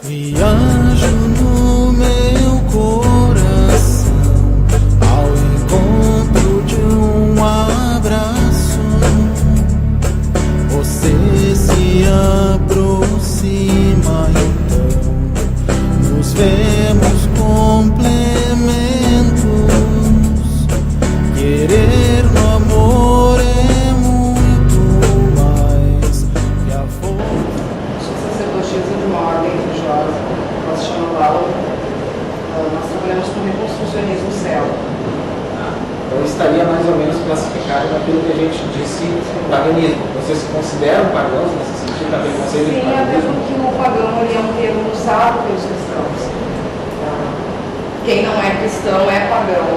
Viajo no meu coração ao encontro de um abraço. Você se aproxima, então nos vemos complementos. Querer no amor é muito mais que a força. Sou sacerdotisa de uma ordem religiosa, ela se chama Laura. Nós trabalhamos com reconstrucionismo célula. Então estaria mais ou menos classificado naquilo que a gente disse paganismo. Vocês se consideram pagãos nesse sentido? Também conceito de Sim, até paganismo? porque o pagão ele é um termo usado pelos cristãos. Quem não é cristão é pagão.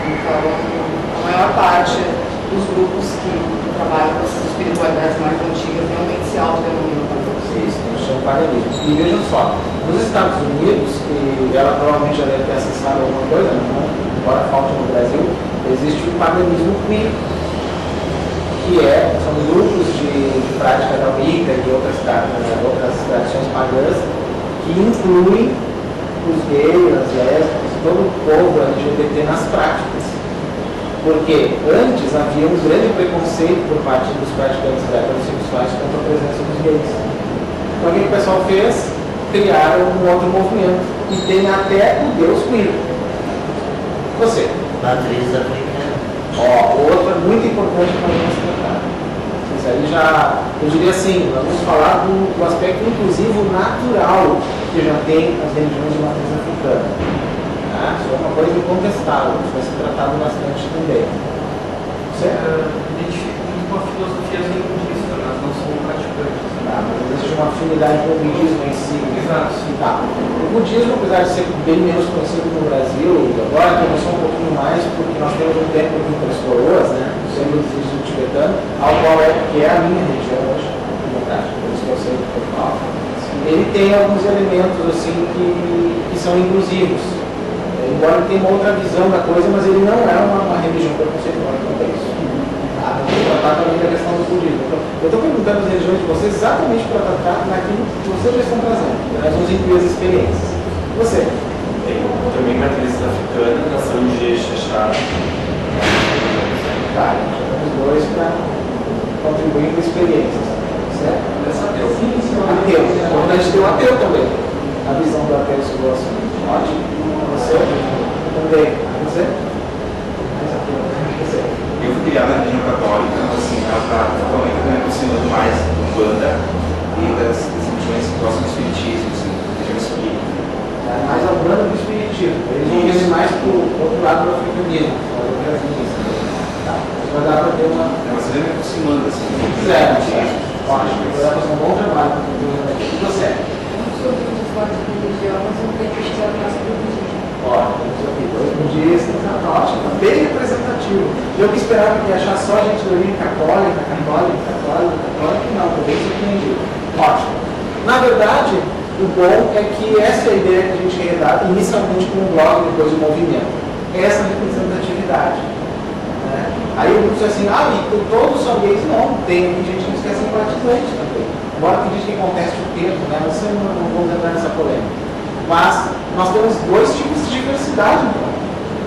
Então, a maior parte dos grupos que trabalham com essas espiritualidades mais antigas realmente se autodenominam pagãos. Isso, não chama paganismo. E vejam só, nos Estados Unidos, e ela provavelmente já deve ter acessado alguma coisa, não, embora falte no Brasil, existe o paganismo queer, que são grupos de prática da Wicca e outras tradições pagãs que incluem os gays, as lésbicas, todo o povo LGBT nas práticas. Porque antes havia um grande preconceito por parte dos praticantes heterossexuais contra a presença dos gays. Então o que o pessoal fez? Criaram um outro movimento e tem até o Deus queer. Você? Matriz africana. Outra muito importante para nós tratar. Isso aí já, eu diria assim, nós vamos falar do aspecto inclusivo natural que já tem as religiões de matriz africana. Tá? Isso é uma coisa incontestável, isso vai ser tratado bastante também. Você? Identifico muito com a filosofia zen-budista, nós não somos praticantes. Tá, mas existe uma afinidade com o budismo em si. Exato, sim. Tá. O budismo, apesar de ser bem menos conhecido no Brasil, agora começou um pouquinho mais porque nós temos um templo aqui em Três Coroas, né, o centro do budismo tibetano, ao qual que é a minha religião hoje, democrática, por isso que eu sei o que eu falo. Ele tem alguns elementos assim que são inclusivos. Embora ele tenha uma outra visão da coisa, mas ele não é uma religião preconceituosa quanto a isso. Vou tratar também da questão do budismo. Então, eu estou perguntando as religiões de vocês exatamente para tratar naquilo que vocês já estão trazendo. Nós vamos incluir as experiências. Você? Tenho também matriz africana, nação de Xaxá. Tá, já temos dois para contribuir com experiências. Certo? Ateu. Ateu. É importante ter o ateu também. A visão do ateu sobre o assunto. Ótimo. Você? Também. Você? Mais ateu. Você? Eu fui criado na religião católica, assim, atualmente eu me aproximando mais do Umbanda e das religiões que gostam do espiritismo, assim, religião espírita. Mais ao plano do espiritismo. Eles vão ir mais para o outro lado do africanismo. Tá. Vai dar para ter uma. Mas eu me aproximando, assim, Certo. Ótimo. Vai dar para fazer um bom trabalho com o você. Eu não sou muito forte de religião, mas eu tenho pesquisado mais sobre o budismo. Ótimo, dois budistas, ótimo, bem representativo. Eu que esperava que achar só gente de origem católica, não, tô bem surpreendido. Ótimo. Na verdade, o bom é que essa é a ideia que a gente quer dar inicialmente com um blog, depois do movimento. Essa representatividade. Né? Aí o grupo diz assim, todos são gays? Não, tem gente que diz que é simpatizante também. Embora tem gente que conteste o termo, né? Mas não vamos entrar nessa polêmica. Mas nós temos dois tipos de diversidade, então.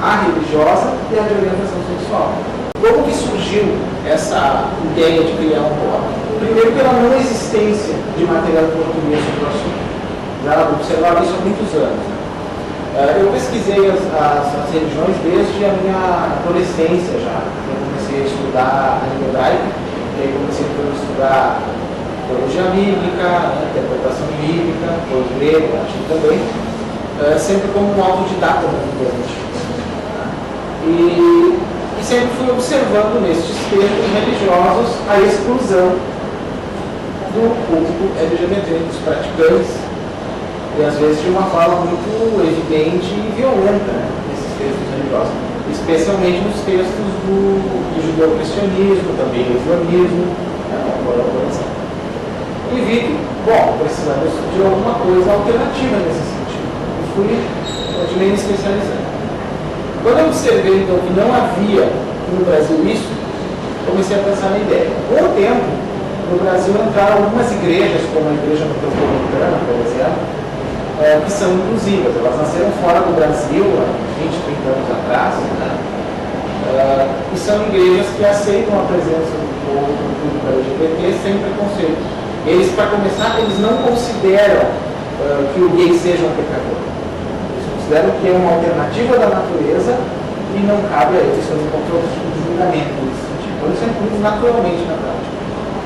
A religiosa e a de orientação sexual. Como que surgiu essa ideia de criar um blog? Primeiro pela não existência de material português sobre o assunto. Já observava isso há muitos anos. Eu pesquisei as religiões desde a minha adolescência já. Eu comecei a estudar a língua hebraica, e aí comecei a estudar teologia bíblica, interpretação bíblica, o grego, latim também, sempre como um autodidata da língua antiga. E sempre fui observando nestes textos religiosos a exclusão do público LGBT, dos praticantes, e às vezes de uma forma muito evidente e violenta, né, nesses textos religiosos, especialmente nos textos do judeu-cristianismo, também do islamismo, uma colaboração. E vi que, precisamos de alguma coisa alternativa nesse sentido. E continuei me especializando. Quando eu observei, então, que não havia no Brasil isso, comecei a pensar na ideia. Com o tempo, no Brasil entraram algumas igrejas, como a Igreja Metropolitana, por exemplo, que são inclusivas. Elas nasceram fora do Brasil há 20, 30 anos atrás, né? E são igrejas que aceitam a presença do povo, do público LGBT sem preconceito. Eles, para começar, eles não consideram que o gay seja um pecador. Eles consideram que é uma alternativa da natureza e não cabe a eles fazer qualquer outro tipo de julgamento nesse sentido. Então, eles são incluídos naturalmente na prática.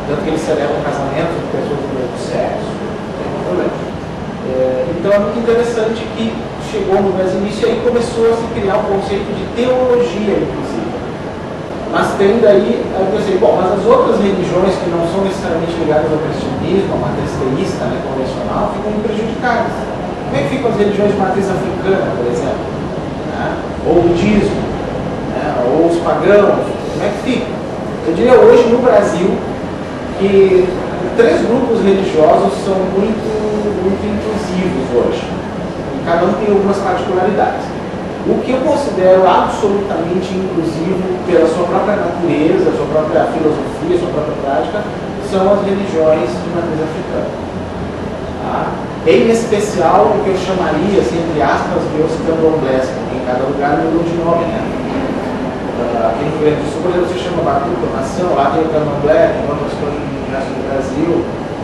Tanto que eles celebram casamento de pessoas do mesmo sexo, não tem problema. Então é muito interessante que chegou no Brasil e aí começou a se criar o conceito de teologia inclusiva. Mas tem daí, eu pensei, bom, mas as outras religiões que não são necessariamente ligadas ao cristianismo, a matriz teísta, né, convencional, ficam prejudicadas. Como é que ficam as religiões de matriz africana, por exemplo? Né? Ou o budismo, né? Ou os pagãos, como é que fica? Eu diria hoje no Brasil que 3 grupos religiosos são muito inclusivos hoje. E cada um tem algumas particularidades. O que eu considero absolutamente inclusivo pela sua própria natureza, sua própria filosofia, sua própria prática, são as religiões de matriz africana. Tá? Em especial o que eu chamaria, assim, entre aspas, de os candomblés, porque em cada lugar mudou de nome, né? Aqui no Rio Grande do Sul, por exemplo, se chama Batuta, Nação, lá tem o candomblé, tem outras coisas no resto do Brasil,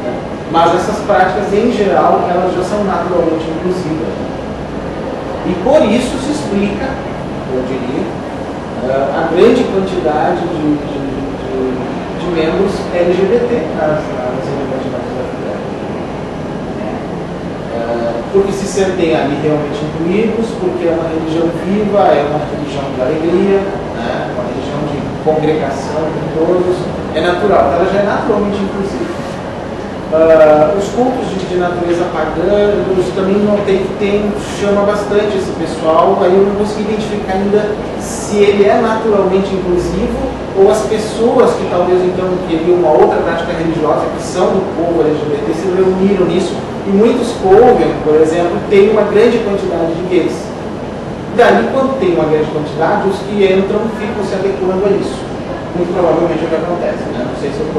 né? Mas essas práticas, em geral, elas já são naturalmente inclusivas. E por isso se explica, eu diria, a grande quantidade de membros LGBT nas religiões de matriz africana. Porque se sentem ali realmente incluídos, porque é uma religião viva, é uma religião de alegria, né? Uma religião de congregação de todos, é natural, ela já é naturalmente inclusiva. Os cultos de natureza pagã, eu também notei que chama bastante esse pessoal, aí eu não consegui identificar ainda se ele é naturalmente inclusivo ou as pessoas que talvez então queriam uma outra prática religiosa, que são do povo LGBT, se reuniram nisso, e muitos Coven, por exemplo, tem uma grande quantidade de gays. Daí, quando tem uma grande quantidade, os que entram ficam se adequando a isso. Muito provavelmente é o que acontece, né? Não sei se eu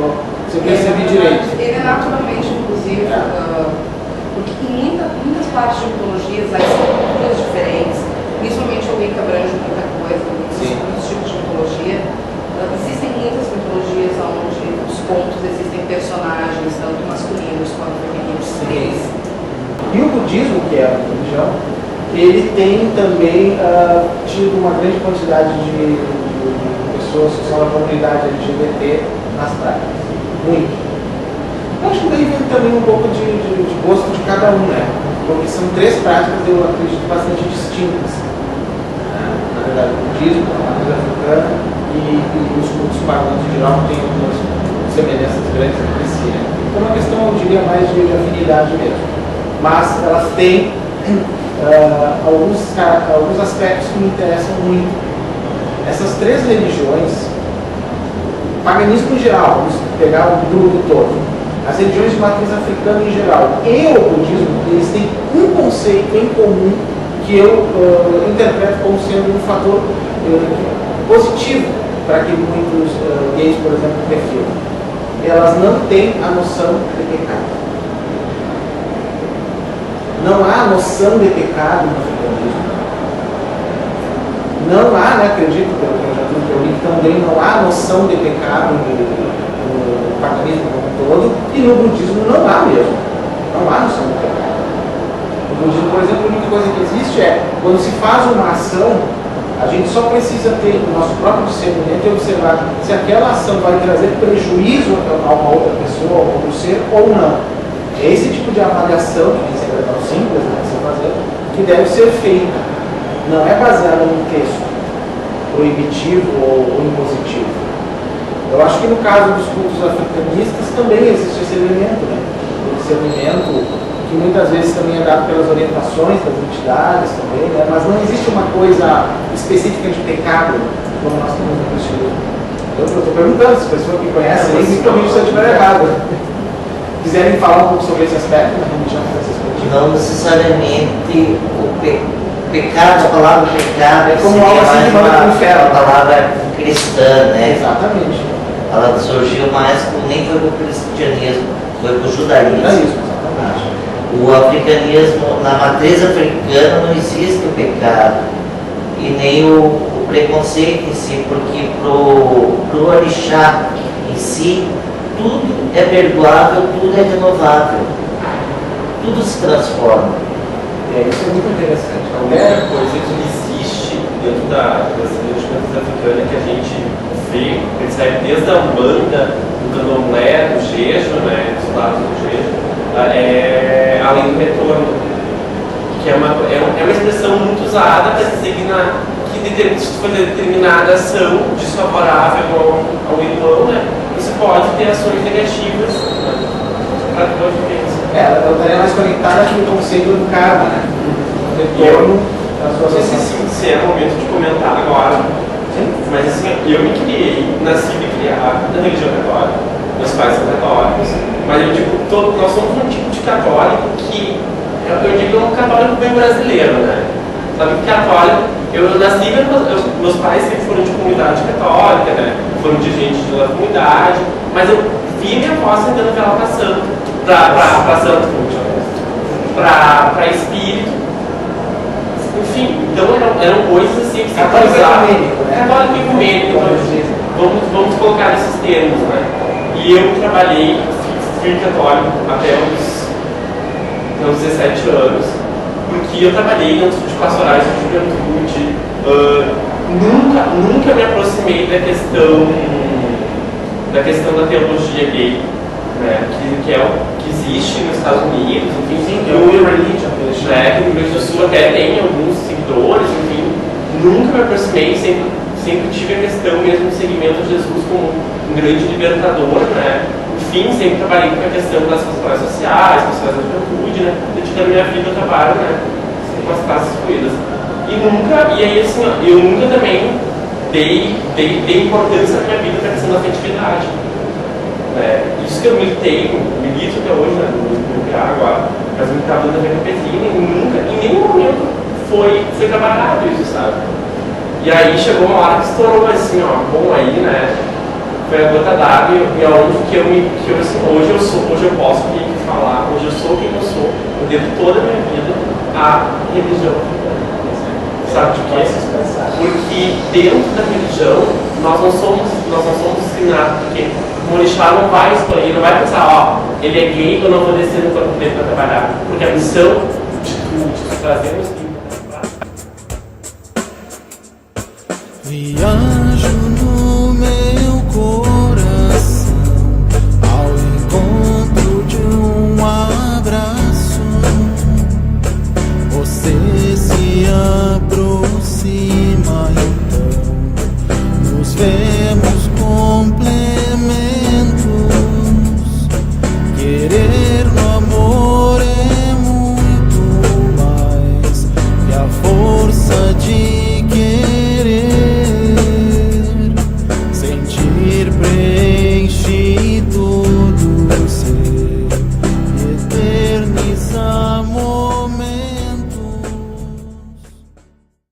percebi direito. Ele é naturalmente inclusivo, porque em muitas partes de mitologias há estruturas diferentes, principalmente o Wicca abrange muita coisa, muitos tipos de mitologia. Existem muitas mitologias onde os contos existem personagens, tanto masculinos quanto femininos. E o budismo, que é a religião, ele tem também tido uma grande quantidade de pessoas que são da comunidade LGBT nas práticas. Muito. Eu acho que daí vem também um pouco de gosto de cada um, né? Porque são 3 práticas, eu acredito, bastante distintas. Na verdade, o budismo, a matriz africana e os cultos pagãos em geral têm algumas semelhanças grandes entre si, né? Então é uma questão, eu diria, mais de afinidade mesmo. Mas elas têm alguns aspectos que me interessam muito. Essas 3 religiões, o paganismo em geral, vamos pegar o grupo todo, as religiões de matriz africana em geral e o budismo, eles têm um conceito em comum que eu interpreto como sendo um fator positivo para que muitos gays, por exemplo, prefiram. Elas não têm a noção de pecado. Não há noção de pecado no africanismo. Não há, né, acredito, pelo que eu já li também, não há noção de pecado no paganismo como um todo, e no budismo não há mesmo. Não há noção de pecado. No budismo, por exemplo, a única coisa que existe é, quando se faz uma ação, a gente só precisa ter o nosso próprio discernimento e observar se aquela ação vai trazer prejuízo a uma outra pessoa, a um outro ser, ou não. É esse tipo de avaliação, que nem sempre é tão simples, né, de se fazer, que deve ser feita. Não é baseada num texto proibitivo ou impositivo. Eu acho que no caso dos cultos africanistas também existe esse elemento, né? Esse elemento que muitas vezes também é dado pelas orientações das entidades também, né? Mas não existe uma coisa específica de pecado como nós temos no cristianismo. Eu estou perguntando se as pessoas que conhecem, me corrigem se eu estiver errado. Quiserem falar um pouco sobre esse aspecto da religião dessas coisas? Não necessariamente o pecado, a palavra pecado é como seria algo assim mais uma palavra cristã, né? Exatamente. Ela surgiu mais, nem foi para o cristianismo, foi para o judaísmo. Exatamente. O africanismo, na matriz africana não existe o pecado e nem o preconceito em si, porque pro orixá em si, tudo é perdoável, tudo é renovável, tudo se transforma. Isso é muito interessante. Qualquer coisa que existe dentro das religiões africanas que a gente vê, percebe desde a Umbanda, do Candomblé, do Jejo, né, dos lados do Jejo, além do retorno, que é uma expressão muito usada para designar que se for determinada ação desfavorável ao irmão, né, isso pode ter ações negativas, né, para toda a vivência. Ela estaria mais conectada com o conceito do karma, né? O retorno das suas Não sei ações. se é o momento de comentar agora, mas assim, eu me criei, nasci e criado na religião católica. Meus pais são católicos, mas eu digo, nós somos um tipo de católico que, eu digo, é um católico bem brasileiro, né? Sabe que católico, eu nasci, meus pais sempre foram de comunidade católica, né? Foram de gente de uma comunidade, mas eu vi minha avó sentando vela para santo, para santo, para espírito, enfim, então eram coisas assim que se Católico usavam. ecumênico, né? Católico ecumênico, então, vamos colocar esses termos, né? E eu trabalhei, fui católico até os 17 anos, porque eu trabalhei no Instituto de Pastorais de Juventude, nunca me aproximei da questão da teologia gay, né? Que é o que existe nos Estados Unidos, enfim, que o religion, né? Que no Rio Grande do Sul até tem alguns seguidores, enfim, nunca me aproximei, sempre tive a questão mesmo do seguimento de Jesus como um grande libertador, né? Enfim, sempre trabalhei com a questão das pastorais sociais, pastorais da juventude, né? Dedicando a minha vida ao trabalho, né? Com as classes fluídas. E aí assim, ó, eu nunca também dei importância na minha vida para a questão da afetividade. Isso que eu milito até hoje, né? No PA agora, mas eu estava dando a minha cabecinha e nunca, em nenhum momento foi trabalhado isso, sabe? E aí chegou uma hora que estourou assim, ó, bom aí, né? Foi a gota d'água e aonde que eu assim, hoje eu posso vir aqui falar, hoje eu sou quem eu sou, eu devo toda a minha vida à religião. Sabe de quê? Porque dentro da religião nós não somos discriminados, porque o orixá não vai escolher, não vai pensar, ó, ele é gay, eu não vou descer no corpo dele para trabalhar, porque a missão de trazermos Viajo no meu coração ao encontro de um abraço. Você se aproxima então, nos vê.